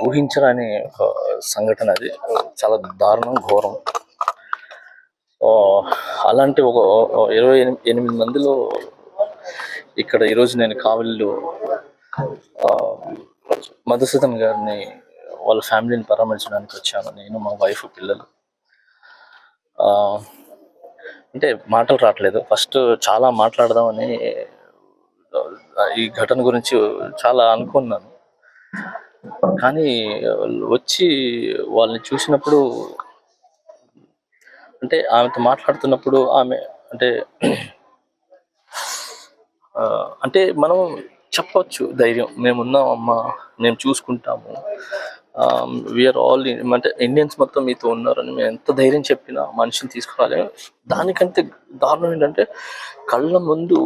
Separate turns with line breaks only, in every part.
ఊహించరాని ఒక సంఘటన, అది చాలా దారుణం, ఘోరం. అలాంటి ఒక 28 మందిలో ఇక్కడ ఈరోజు నేను కావలిలో మధుసూదన్ గారిని వాళ్ళ ఫ్యామిలీని పరామర్శించడానికి వచ్చాను. నేను, మా వైఫ్, పిల్లలు. అంటే మాటలు రావట్లేదు. ఫస్ట్ చాలా మాట్లాడదామని ఈ ఘటన గురించి చాలా అనుకున్నాను, కానీ వచ్చి వాళ్ళని చూసినప్పుడు, అంటే ఆమెతో మాట్లాడుతున్నప్పుడు ఆమె అంటే మనం చెప్పొచ్చు ధైర్యం, మేమున్నాం అమ్మా, మేము చూసుకుంటాము, వీఆర్ ఆల్, అంటే ఇండియన్స్ మొత్తం మీతో ఉన్నారని మేము ఎంత ధైర్యం చెప్పినా మనిషిని తీసుకురాలి. దానికంటే దారుణం ఏంటంటే కళ్ళ ముందు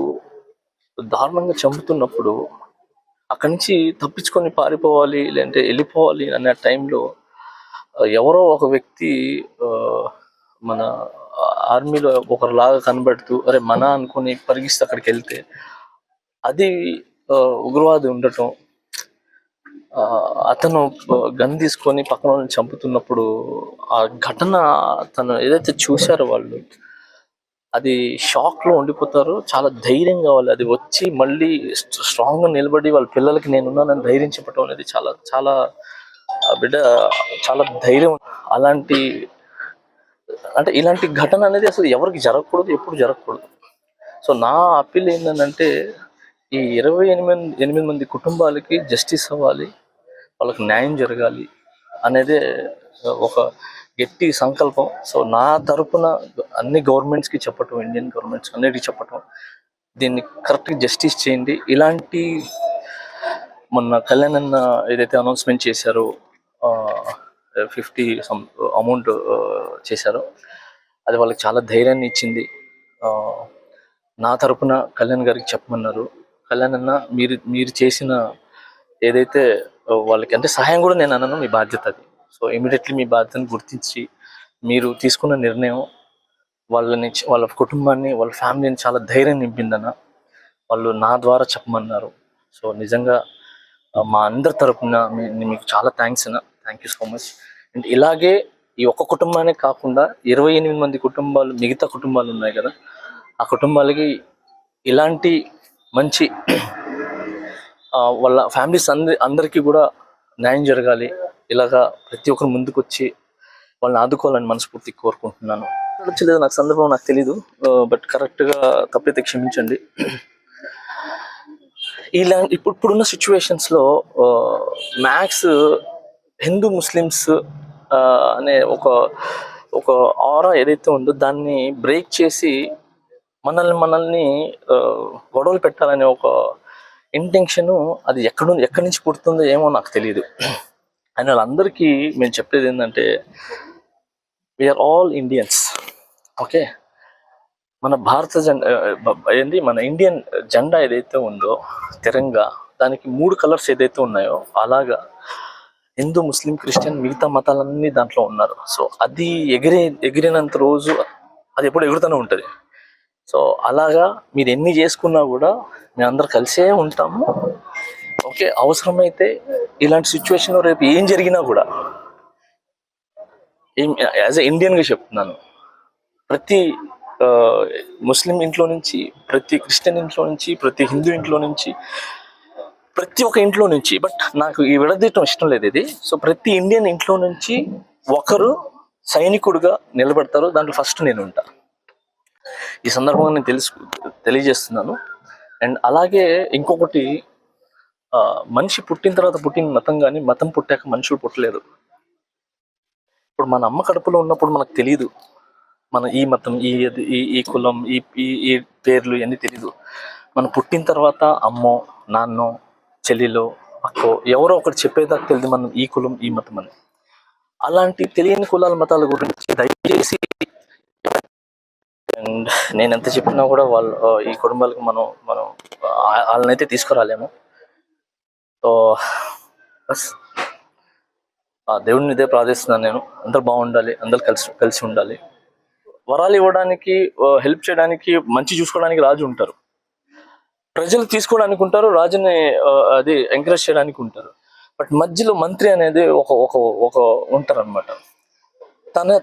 దారుణంగా చంపుతున్నప్పుడు అక్కడి నుంచి తప్పించుకొని పారిపోవాలి, లేదంటే వెళ్ళిపోవాలి అనే టైంలో ఎవరో ఒక వ్యక్తి మన ఆర్మీలో ఒకరిలాగా కనబడుతూ అరే మన అనుకుని పరిగిస్తే అక్కడికి వెళ్తే అది ఉగ్రవాది ఉండటం, అతను గన్ తీసుకొని పక్కన వాళ్ళని చంపుతున్నప్పుడు ఆ ఘటన తను ఏదైతే చూశారో వాళ్ళు అది షాక్ లో ఉండిపోతారు. చాలా ధైర్యం కావాలి, అది వచ్చి మళ్ళీ స్ట్రాంగ్ గా నిలబడి వాళ్ళ పిల్లలకి నేనున్నానని ధైర్యం చెప్పడం అనేది చాలా చాలా బిడ్డ చాలా ధైర్యం. ఇలాంటి ఘటన అనేది అసలు ఎవరికి జరగకూడదు, ఎప్పుడు జరగకూడదు. సో నా అప్పీల్ ఏంటంటే ఈ 28 మంది కుటుంబాలకి జస్టిస్ అవ్వాలి, వాళ్ళకి న్యాయం జరగాలి అనేదే ఒక గట్టి సంకల్పం. సో నా తరపున అన్ని గవర్నమెంట్స్కి చెప్పటం, ఇండియన్ గవర్నమెంట్స్ అన్నిటికీ చెప్పటం, దీన్ని కరెక్ట్గా జస్టిస్ చేయండి. ఇలాంటి మొన్న కళ్యాణ్ అన్న ఏదైతే అనౌన్స్మెంట్ చేశారో 50 అమౌంట్ చేశారో అది వాళ్ళకి చాలా ధైర్యాన్ని ఇచ్చింది. నా తరపున కళ్యాణ్ గారికి చెప్పమన్నారు. కళ్యాణ్ అన్న మీరు చేసిన ఏదైతే వాళ్ళకి అంటే సహాయం కూడా నేను అన్నాను, మీ బాధ్యత అది. సో ఇమీడియట్లీ మీ బాధ్యతను గుర్తించి మీరు తీసుకున్న నిర్ణయం వాళ్ళ కుటుంబాన్ని, వాళ్ళ ఫ్యామిలీని చాలా ధైర్యం నింపిందన్న. వాళ్ళు నా ద్వారా చెప్పమన్నారు. సో నిజంగా మా అందరి తరపున మీకు చాలా థ్యాంక్స్ అన్న, thank you so much. And ఇలాగే ఈ ఒక్క కుటుంబానే కాకుండా 28 మంది కుటుంబాలు, మిగతా కుటుంబాలు ఉన్నాయి కదా, ఆ కుటుంబాలకి ఇలాంటి మంచి వాళ్ళ ఫ్యామిలీస్ అందరికీ కూడా న్యాయం జరగాలి. ఇలాగా ప్రతి ఒక్కరు ముందుకు వచ్చి వాళ్ళని ఆదుకోవాలని మనస్ఫూర్తిగా కోరుకుంటున్నాను. లేదు నాకు సందర్భం నాకు తెలీదు, బట్ కరెక్ట్గా తప్పైతే క్షమించండి. ఇప్పుడున్న సిచ్యువేషన్స్లో మ్యాక్స్ హిందూ ముస్లిమ్స్ అనే ఒక ఆరా ఏదైతే ఉందో దాన్ని బ్రేక్ చేసి మనల్ని గొడవలు పెట్టాలనే ఒక ఇంటెన్షను, అది ఎక్కడి నుంచి పుడుతుందో ఏమో నాకు తెలియదు. అయిన వాళ్ళందరికీ మేము చెప్పేది ఏంటంటే వీఆర్ ఆల్ ఇండియన్స్, ఓకే. మన భారత జెండా మన ఇండియన్ జెండా ఏదైతే ఉందో తిరంగా, దానికి 3 కలర్స్ ఏదైతే ఉన్నాయో అలాగా హిందూ, ముస్లిం, క్రిస్టియన్ మిగతా మతాలన్నీ దాంట్లో ఉన్నారు. సో అది ఎగిరినంత రోజు అది ఎప్పుడు ఎగురుతూనే ఉంటుంది. సో అలాగా మీరు ఎన్ని చేసుకున్నా కూడా మేము అందరు కలిసే ఉంటాము, ఓకే. అవసరమైతే ఇలాంటి సిచ్యువేషన్లో రేపు ఏం జరిగినా కూడా యాజ్ ఎ ఇండియన్గా చెప్తున్నాను, ప్రతి ముస్లిం ఇంట్లో నుంచి, ప్రతి క్రిస్టియన్ ఇంట్లో నుంచి, ప్రతి హిందూ ఇంట్లో నుంచి, ప్రతి ఒక్క ఇంట్లో నుంచి, బట్ నాకు ఈ విడదీయటం ఇష్టం లేదు ఇది. సో ప్రతి ఇండియన్ ఇంట్లో నుంచి ఒకరు సైనికుడుగా నిలబడతారు, దాంట్లో ఫస్ట్ నేను ఉంటా. ఈ సందర్భంగా నేను తెలియజేస్తున్నాను. అండ్ అలాగే ఇంకొకటి, మనిషి పుట్టిన తర్వాత పుట్టిన మతం, కానీ మతం పుట్టాక మనుషులు పుట్టలేదు. ఇప్పుడు మన అమ్మ కడుపులో ఉన్నప్పుడు మనకు తెలియదు మన ఈ మతం, ఈ కులం, ఈ పేర్లు ఇవన్నీ తెలీదు. మనం పుట్టిన తర్వాత అమ్మో, నాన్నో, చెల్లిలో అక్కో ఎవరో ఒకటి చెప్పేదాకా తెలియదు మనం ఈ కులం ఈ మతం అని. అలాంటి తెలియని కులాల మతాల గురించి దయచేసి, అండ్ నేను ఎంత చెప్పినా కూడా వాళ్ళు ఈ కుటుంబాలకు మనం మనం వాళ్ళనైతే తీసుకురాలేము. సో బస్ దేవుడిని ఇదే ప్రార్థిస్తున్నాను నేను. అందరు బాగుండాలి, అందరు కలిసి ఉండాలి. వరాలు ఇవ్వడానికి, హెల్ప్ చేయడానికి, మంచి చూసుకోవడానికి రాజు ఉంటారు, ప్రజలు తీసుకోవడానికి ఉంటారు, రాజుని అది ఎంకరేజ్ చేయడానికి ఉంటారు. బట్ మధ్యలో మంత్రి అనేది ఒక ఒక ఒక ఉంటారు అనమాట.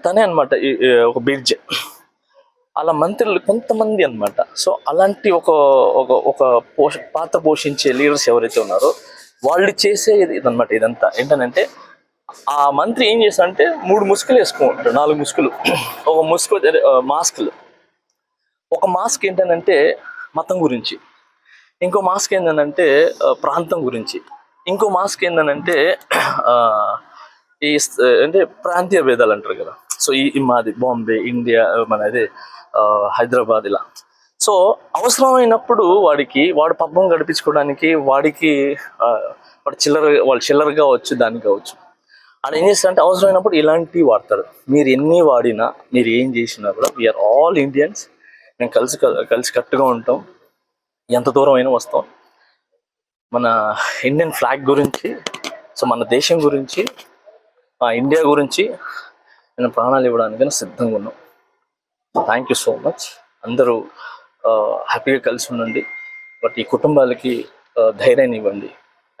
తనే అనమాట ఒక బ్రిడ్జ్. అలా మంత్రులు కొంతమంది అనమాట. సో అలాంటి ఒక ఒక పాత్ర పోషించే లీడర్స్ ఎవరైతే ఉన్నారో వాళ్ళు చేసే ఇదనమాట. ఇదంతా ఏంటనంటే ఆ మంత్రి ఏం చేస్తాడంటే 3 ముసుగులు వేసుకుంటాడు, 4 ముసుగులు. ఒక ముసుగు మాస్క్లు. ఒక మాస్క్ ఏంటనంటే మతం గురించి, ఇంకో మాస్క్ ఏంటంటే ప్రాంతం గురించి, ఇంకో మాస్క్ ఏంటంటే ఈ అంటే ప్రాంతీయ భేదాలు అంటారు కదా. సో ఈ మాది బాంబే, ఇండియా, మనది హైదరాబాద్, ఇలా. సో అవసరమైనప్పుడు వాడు పబ్బం గడిపించుకోవడానికి వాడు చిల్లర కావచ్చు, దానికి కావచ్చు. అలా ఏం చేస్తారంటే అవసరమైనప్పుడు ఇలాంటివి వాడతారు. మీరు ఎన్ని వాడినా, మీరు ఏం చేసినా కూడా వీఆర్ ఆల్ ఇండియన్స్. మేము కలిసి కట్టుగా ఉంటాం, ఎంత దూరం అయినా వస్తాం. మన ఇండియన్ ఫ్లాగ్ గురించి, సో మన దేశం గురించి, ఇండియా గురించి నేను ప్రాణాలు ఇవ్వడానికైనా సిద్ధంగా ఉన్నాం. Thank you so much. అందరూ హ్యాపీగా కలిసి ఉండండి. బట్ ఈ కుటుంబాలకి ధైర్యాన్ని ఇవ్వండి.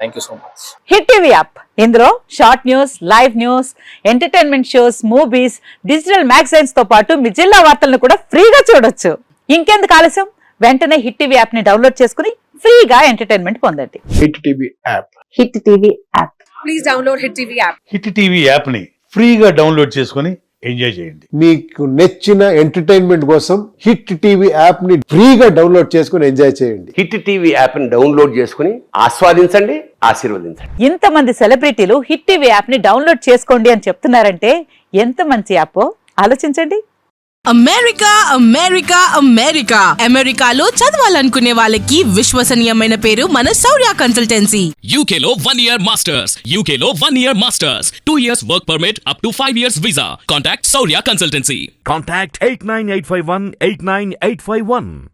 Thank you so much.
Hit TV app, ఇందులో short news, live news, entertainment shows, movies, digital magazines తో పాటు మీ జిల్లా వార్తలను కూడా ఫ్రీగా చూడొచ్చు. ఇంకెందుకు ఆలస్యం, వెంటనే హిట్ టీవీ యాప్ ని డౌన్లోడ్ చేసుకుని ఫ్రీగా ఎంటర్టైన్మెంట్ పొందండి.
Hit TV app.
Hit TV app.
Please download hit TV app.
Hit TV app ని ఫ్రీగా డౌన్లోడ్ చేసుకుని ఎంజాయ్ చేయండి.
మీకు నచ్చిన ఎంటర్టైన్మెంట్ కోసం హిట్ టీవీ యాప్ ని ఫ్రీగా డౌన్లోడ్ చేసుకుని ఎంజాయ్ చేయండి.
హిట్ టీవీ యాప్ ని డౌన్లోడ్ చేసుకుని ఆస్వాదించండి, ఆశీర్వదించండి.
ఇంతమంది సెలబ్రిటీలు హిట్ టీవీ యాప్ ని డౌన్లోడ్ చేసుకోండి అని చెప్తున్నారంటే ఎంత మంచి యాప్ ఆలోచించండి.
అమెరికా అమెరికాలో చదవాలనుకునే వాళ్ళకి విశ్వసనీయమైన పేరు మన శౌర్య కన్సల్టెన్సీ.
UK లో 1 year masters. UK లో 1 year masters. 2 years work permit up to 5 years visa. Contact Saurya Consultancy.
Contact 89851 89851.